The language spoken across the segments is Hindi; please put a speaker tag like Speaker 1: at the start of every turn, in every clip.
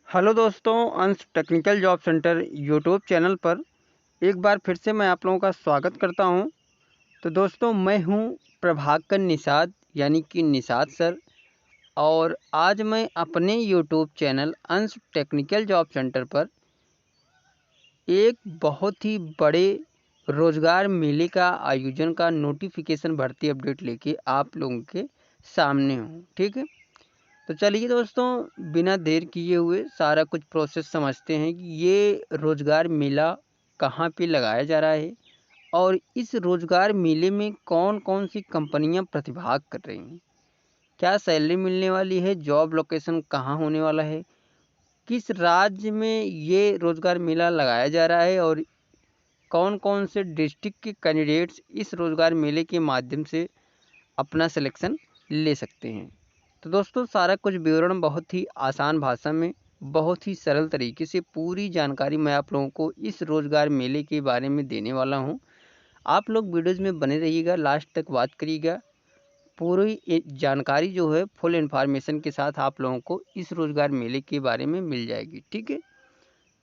Speaker 1: हेलो दोस्तों, अंश technical job centre YouTube channel पर एक बार फिर से मैं आप लोगों का स्वागत करता हूं। तो दोस्तों, मैं हूं प्रभाकर निषाद यानी कि निषाद सर। और आज मैं अपने यूट्यूब चैनल अंश टेक्निकल जॉब सेंटर पर एक बहुत ही बड़े रोज़गार मेले का आयोजन का नोटिफिकेशन भर्ती अपडेट लेके आप लोगों के सामने हूँ। ठीक है, तो चलिए दोस्तों, बिना देर किए हुए सारा कुछ प्रोसेस समझते हैं कि ये रोज़गार मेला कहाँ पे लगाया जा रहा है और इस रोज़गार मेले में कौन कौन सी कंपनियां प्रतिभाग कर रही हैं, क्या सैलरी मिलने वाली है, जॉब लोकेशन कहाँ होने वाला है, किस राज्य में ये रोज़गार मेला लगाया जा रहा है और कौन कौन से डिस्ट्रिक्ट के कैंडिडेट्स इस रोज़गार मेले के माध्यम से अपना सिलेक्शन ले सकते हैं। तो दोस्तों, सारा कुछ विवरण बहुत ही आसान भाषा में, बहुत ही सरल तरीके से पूरी जानकारी मैं आप लोगों को इस रोज़गार मेले के बारे में देने वाला हूं। आप लोग वीडियोज़ में बने रहिएगा, लास्ट तक बात करिएगा। पूरी जानकारी जो है फुल इन्फॉर्मेशन के साथ आप लोगों को इस रोज़गार मेले के बारे में मिल जाएगी। ठीक है,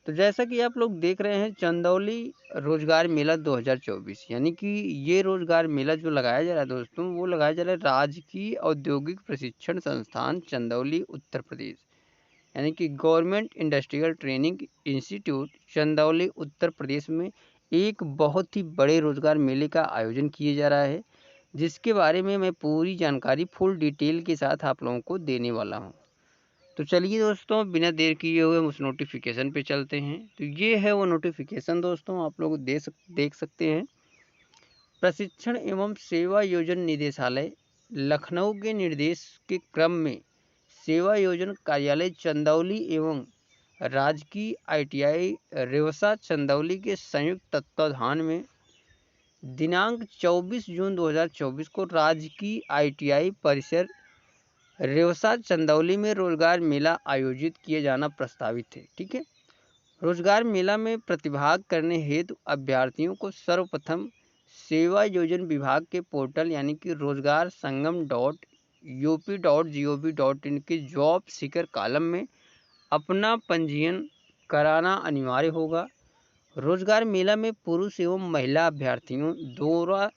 Speaker 1: तो जैसा कि आप लोग देख रहे हैं, चंदौली रोजगार मेला 2024 यानी कि ये रोजगार मेला जो लगाया जा रहा है दोस्तों, वो लगाया जा रहा है राजकीय औद्योगिक प्रशिक्षण संस्थान चंदौली उत्तर प्रदेश यानी कि government industrial training institute Chandauli Uttar Pradesh में एक बहुत ही बड़े रोजगार मेले का आयोजन किया जा रहा है, जिसके बारे में मैं पूरी जानकारी फुल डिटेल के साथ आप लोगों को देने वाला हूँ। तो चलिए दोस्तों, बिना देर किए हुए उस नोटिफिकेशन पे चलते हैं। तो ये है वो नोटिफिकेशन दोस्तों, आप लोग देख सकते हैं। प्रशिक्षण एवं सेवा योजन निदेशालय लखनऊ के निर्देश के क्रम में सेवा योजन कार्यालय चंदौली एवं राजकीय ITI रेवसा चंदौली के संयुक्त तत्वाधान में दिनांक 24 जून 2024 को राजकीय ITI परिसर रेवसा चंदौली में रोजगार मेला आयोजित किए जाना प्रस्तावित है। ठीक है, रोजगार मेला में प्रतिभाग करने हेतु अभ्यर्थियों को सर्वप्रथम सेवा योजन विभाग के पोर्टल यानी कि रोजगार संगम .up.gov.in के जॉब सीकर कॉलम में अपना पंजीयन कराना अनिवार्य होगा। रोजगार मेला में पुरुष एवं महिला अभ्यर्थियों दोनों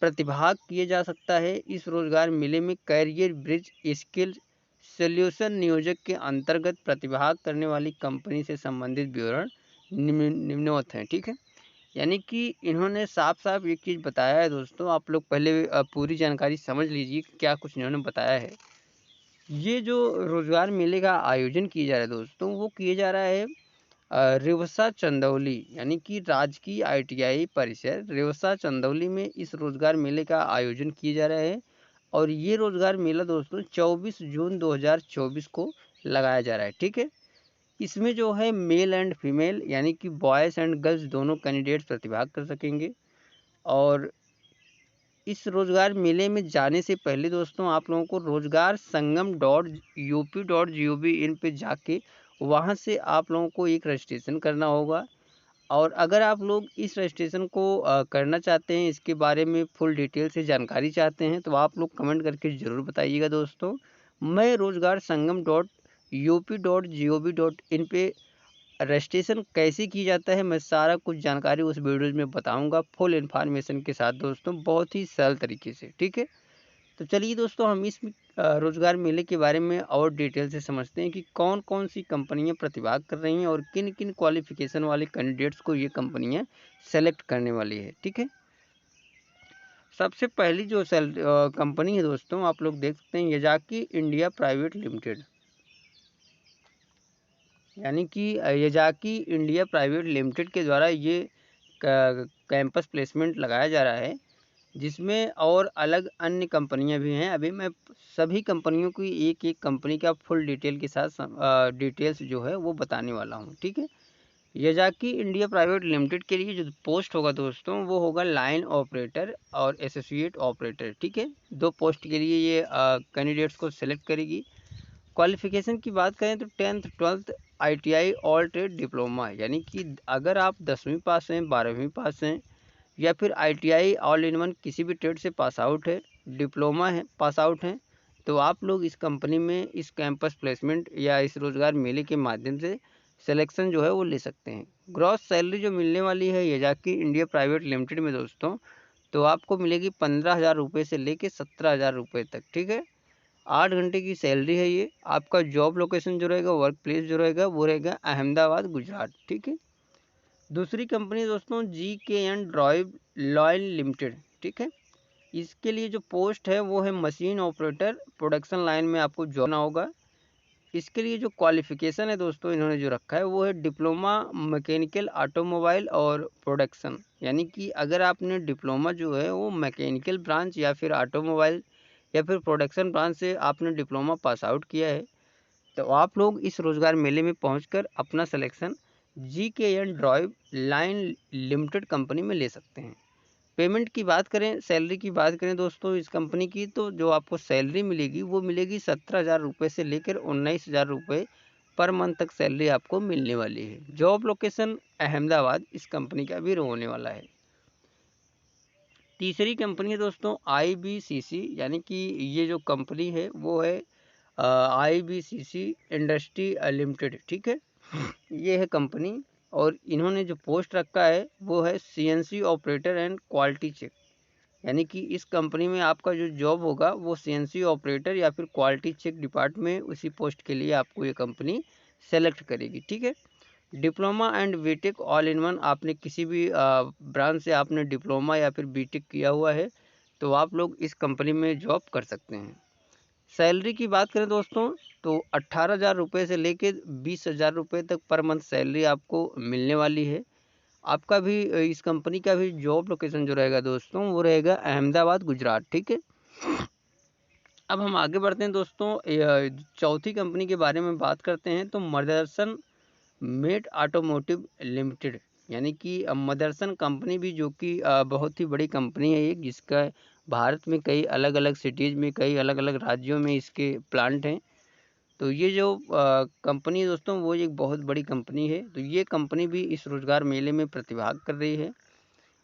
Speaker 1: प्रतिभाग किया जा सकता है। इस रोजगार मेले में कैरियर ब्रिज स्किल सॉल्यूशन नियोजक के अंतर्गत प्रतिभाग करने वाली कंपनी से संबंधित विवरण निम्नवत हैं। ठीक है, यानी कि इन्होंने साफ साफ एक चीज़ बताया है दोस्तों, आप लोग पहले पूरी जानकारी समझ लीजिए क्या कुछ इन्होंने बताया है। ये जो रोजगार मेले का आयोजन किया जा रहा है दोस्तों, वो किया जा रहा है रेवसा चंदौली यानी कि राजकीय ITI परिसर रेवसा चंदौली में इस रोजगार मेले का आयोजन किया जा रहा है। और ये रोजगार मेला दोस्तों 24 जून 2024 को लगाया जा रहा है। ठीक है, इसमें जो है मेल एंड फीमेल यानी कि बॉयज़ एंड गर्ल्स दोनों कैंडिडेट्स प्रतिभाग कर सकेंगे। और इस रोजगार मेले में जाने से पहले दोस्तों, आप लोगों को रोजगार संगम .up.gov.in पे जाके वहाँ से आप लोगों को एक रजिस्ट्रेशन करना होगा। और अगर आप लोग इस रजिस्ट्रेशन को करना चाहते हैं, इसके बारे में फुल डिटेल से जानकारी चाहते हैं, तो आप लोग कमेंट करके ज़रूर बताइएगा दोस्तों। मैं रोजगार संगम .up.gov.in पे रजिस्ट्रेशन कैसे किया जाता है, मैं सारा कुछ जानकारी उस वीडियो में बताऊंगा फुल इन्फॉर्मेशन के साथ दोस्तों, बहुत ही सरल तरीके से। ठीक है, तो चलिए दोस्तों, हम इस रोजगार मेले के बारे में और डिटेल से समझते हैं कि कौन कौन सी कंपनियां प्रतिभाग कर रही हैं और किन किन क्वालिफिकेशन वाले कैंडिडेट्स को ये कंपनियां सेलेक्ट करने वाली है। ठीक है, सबसे पहली जो कंपनी है दोस्तों, आप लोग देख सकते हैं यजाकी इंडिया प्राइवेट लिमिटेड यानी कि यजाकी इंडिया प्राइवेट लिमिटेड के द्वारा ये कैंपस प्लेसमेंट लगाया जा रहा है, जिसमें और अलग अन्य कंपनियां भी हैं। अभी मैं सभी कंपनियों की एक एक कंपनी का फुल डिटेल के साथ डिटेल्स जो है वो बताने वाला हूं। ठीक है, यजाकी इंडिया प्राइवेट लिमिटेड के लिए जो पोस्ट होगा दोस्तों, वो होगा लाइन ऑपरेटर और एसोसिएट ऑपरेटर। ठीक है, दो पोस्ट के लिए ये कैंडिडेट्स को सिलेक्ट करेगी। क्वालिफिकेशन की बात करें तो 10th 12th ITI all trade diploma यानी कि अगर आप 10वीं पास हैं, 12वीं पास हैं या फिर ITI ऑल इन वन किसी भी ट्रेड से पास आउट है, डिप्लोमा है पास आउट हैं, तो आप लोग इस कंपनी में इस कैंपस प्लेसमेंट या इस रोज़गार मेले के माध्यम से सिलेक्शन जो है वो ले सकते हैं। ग्रॉस सैलरी जो मिलने वाली है याजाकी इंडिया प्राइवेट लिमिटेड में दोस्तों, तो आपको मिलेगी 15,000 रुपये से लेके 17,000 रुपये तक, ठीक है। 8 घंटे की सैलरी है ये। आपका जॉब लोकेशन जो रहेगा, वर्क प्लेस जो रहेगा वो रहेगा अहमदाबाद गुजरात, ठीक है। दूसरी कंपनी दोस्तों GK&N ड्राइव लॉयल लिमिटेड, ठीक है। इसके लिए जो पोस्ट है वो है मशीन ऑपरेटर, प्रोडक्शन लाइन में आपको जाना होगा। इसके लिए जो क्वालिफिकेशन है दोस्तों इन्होंने जो रखा है वो है डिप्लोमा मैकेनिकल ऑटोमोबाइल और प्रोडक्शन, यानी कि अगर आपने डिप्लोमा जो है वो मैकेनिकल ब्रांच या फिर ऑटोमोबाइल या फिर प्रोडक्शन ब्रांच से आपने डिप्लोमा पास आउट किया है, तो आप लोग इस रोज़गार मेले में पहुंचकर अपना selection GK&N drive line limited company में ले सकते हैं। पेमेंट की बात करें, सैलरी की बात करें दोस्तों इस कंपनी की, तो जो आपको सैलरी मिलेगी वो मिलेगी 17,000 रुपये से लेकर 19,000 रुपये पर मंथ तक सैलरी आपको मिलने वाली है। जॉब लोकेशन अहमदाबाद इस कंपनी का भी होने वाला है। तीसरी कंपनी है दोस्तों IBCC, यानी कि ये जो कंपनी है वो है IBCC इंडस्ट्री लिमिटेड, ठीक है। ये है कंपनी और इन्होंने जो पोस्ट रखा है वो है CNC operator and quality check, यानी कि इस कंपनी में आपका जो जॉब होगा वो CNC ऑपरेटर या फिर क्वालिटी चेक डिपार्टमेंट में उसी पोस्ट के लिए आपको ये कंपनी सेलेक्ट करेगी, ठीक है। Diploma and BTech all in one, आपने किसी भी ब्रांच से आपने डिप्लोमा या फिर बीटेक किया हुआ है तो आप लोग इस कंपनी में जॉब कर सकते हैं। सैलरी की बात करें दोस्तों तो 18,000 रुपये से लेके 20,000 रुपये तक पर मंथ सैलरी आपको मिलने वाली है। आपका भी इस कंपनी का भी जॉब लोकेशन जो रहेगा दोस्तों वो रहेगा अहमदाबाद गुजरात, ठीक है। अब हम आगे बढ़ते हैं दोस्तों, चौथी कंपनी के बारे में बात करते हैं। तो मदरसन मेट ऑटोमोटिव लिमिटेड, यानी कि मदरसन कंपनी भी जो कि बहुत ही बड़ी कंपनी है एक, जिसका भारत में कई अलग अलग सिटीज़ में कई अलग अलग राज्यों में इसके प्लांट हैं। तो ये जो कंपनी है दोस्तों वो एक बहुत बड़ी कंपनी है। तो ये कंपनी भी इस रोज़गार मेले में प्रतिभाग कर रही है।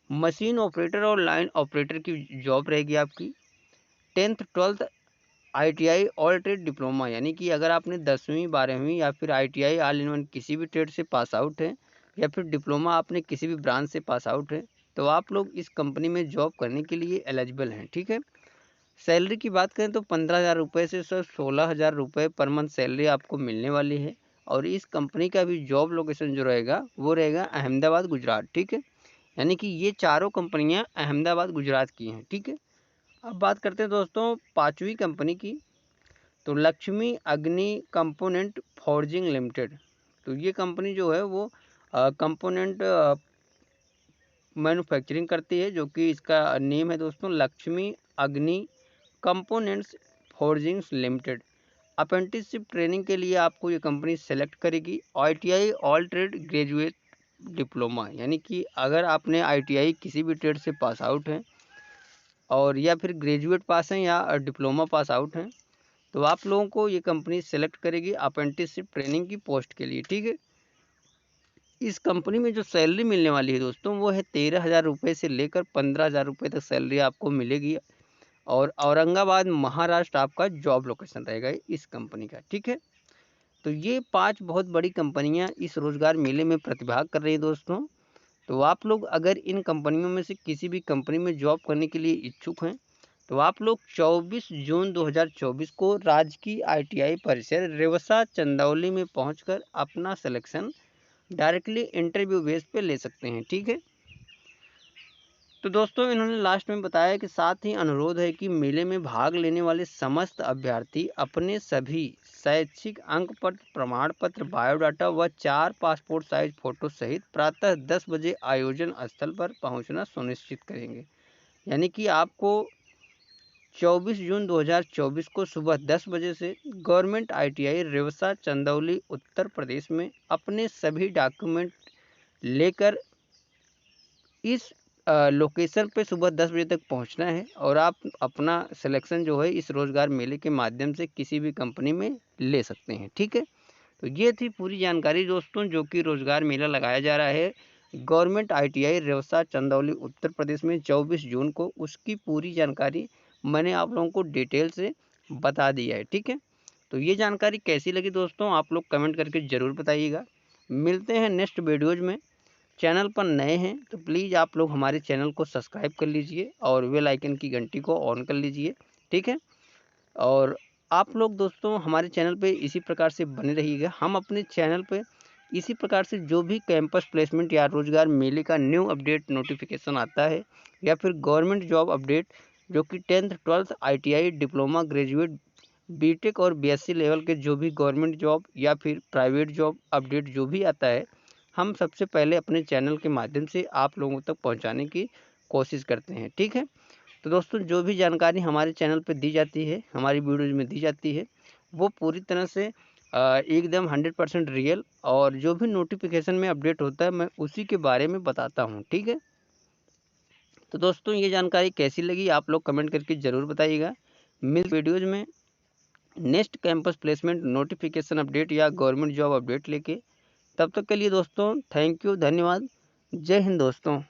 Speaker 1: मशीन ऑपरेटर और लाइन ऑपरेटर की जॉब रहेगी आपकी। 10th 12th ITI all trade diploma, यानी कि अगर आपने 10वीं 12वीं या फिर ITI ऑल इन वन किसी भी ट्रेड से पास आउट है या फिर डिप्लोमा आपने किसी भी ब्रांच से पास आउट है तो आप लोग इस कंपनी में जॉब करने के लिए एलिजिबल हैं, ठीक है। सैलरी की बात करें तो 15,000 रुपये से सर 16,000 रुपये पर मंथ सैलरी आपको मिलने वाली है। और इस कंपनी का भी जॉब लोकेशन जो रहेगा वो रहेगा अहमदाबाद गुजरात, ठीक है। यानी कि ये चारों कंपनियां अहमदाबाद गुजरात की हैं, ठीक है। अब बात करते हैं दोस्तों पांचवी कंपनी की, तो लक्ष्मी अग्नि कंपोनेंट फॉर्जिंग लिमिटेड। तो ये कंपनी जो है वो कंपोनेंट मैन्युफैक्चरिंग करती है, जो कि इसका नेम है दोस्तों लक्ष्मी अग्नि कंपोनेंट्स फॉर्जिंग्स लिमिटेड। अप्रेंटिसशिप ट्रेनिंग के लिए आपको ये कंपनी सेलेक्ट करेगी। ITI all trade graduate diploma, यानी कि अगर आपने ITI किसी भी ट्रेड से पास आउट हैं और या फिर ग्रेजुएट पास हैं या डिप्लोमा पास आउट हैं तो आप लोगों को ये कंपनी सेलेक्ट करेगी अप्रेंटिसशिप ट्रेनिंग की पोस्ट के लिए, ठीक है। इस कंपनी में जो सैलरी मिलने वाली है दोस्तों वो है 13,000 रुपये से लेकर 15,000 रुपये तक सैलरी आपको मिलेगी। और औरंगाबाद महाराष्ट्र आपका जॉब लोकेशन रहेगा इस कंपनी का, ठीक है। तो ये 5 बहुत बड़ी कंपनियां इस रोज़गार मेले में प्रतिभाग कर रही है दोस्तों। तो आप लोग अगर इन कंपनियों में से किसी भी कंपनी में जॉब करने के लिए इच्छुक हैं तो आप लोग 24 जून 2024 को राजकीय ITI परिसर रेवसा चंदौली में पहुंचकर अपना सिलेक्शन डायरेक्टली इंटरव्यू बेस पे ले सकते हैं, ठीक है। तो दोस्तों इन्होंने लास्ट में बताया कि साथ ही अनुरोध है कि मेले में भाग लेने वाले समस्त अभ्यर्थी अपने सभी शैक्षिक अंक पत्र, प्रमाण पत्र, बायोडाटा व 4 पासपोर्ट साइज फोटो सहित प्रातः 10 बजे आयोजन स्थल पर पहुंचना सुनिश्चित करेंगे। यानी कि आपको 24 जून 2024 को सुबह 10 बजे से गवर्नमेंट ITI रेवसा चंदौली उत्तर प्रदेश में अपने सभी डॉक्यूमेंट लेकर इस लोकेशन पे सुबह 10 बजे तक पहुंचना है और आप अपना सिलेक्शन जो है इस रोज़गार मेले के माध्यम से किसी भी कंपनी में ले सकते हैं, ठीक है। तो ये थी पूरी जानकारी दोस्तों, जो कि रोज़गार मेला लगाया जा रहा है गवर्नमेंट ITI रेवसा चंदौली उत्तर प्रदेश में 24 जून को। उसकी पूरी जानकारी मैंने आप लोगों को डिटेल से बता दिया है। ठीक है, तो ये जानकारी कैसी लगी दोस्तों, आप लोग कमेंट करके ज़रूर बताइएगा। मिलते हैं नेक्स्ट वीडियोज़ में। चैनल पर नए हैं तो प्लीज़ आप लोग हमारे चैनल को सब्सक्राइब कर लीजिए और बेल आइकन की घंटी को ऑन कर लीजिए। ठीक है, और आप लोग दोस्तों हमारे चैनल पे इसी प्रकार से बने रहिएगा। हम अपने चैनल पे इसी प्रकार से जो भी कैंपस प्लेसमेंट या रोज़गार मेले का न्यू अपडेट नोटिफिकेशन आता है या फिर गवर्नमेंट जॉब अपडेट जो कि 10th 12th ITI diploma graduate BTech और बीएससी लेवल के जो भी गवर्नमेंट जॉब या फिर प्राइवेट जॉब अपडेट जो भी आता है, हम सबसे पहले अपने चैनल के माध्यम से आप लोगों तक पहुंचाने की कोशिश करते हैं। ठीक है, तो दोस्तों जो भी जानकारी हमारे चैनल पर दी जाती है, हमारी वीडियोज़ में दी जाती है, वो पूरी तरह से एकदम 100% रियल, और जो भी नोटिफिकेशन में अपडेट होता है मैं उसी के बारे में बताता हूँ। ठीक है, तो दोस्तों ये जानकारी कैसी लगी आप लोग कमेंट करके ज़रूर बताइएगा। मिल वीडियोज़ में next campus placement notification update या गवर्नमेंट जॉब अपडेट लेके। तब तक के लिए दोस्तों थैंक यू, धन्यवाद, जय हिंद दोस्तों।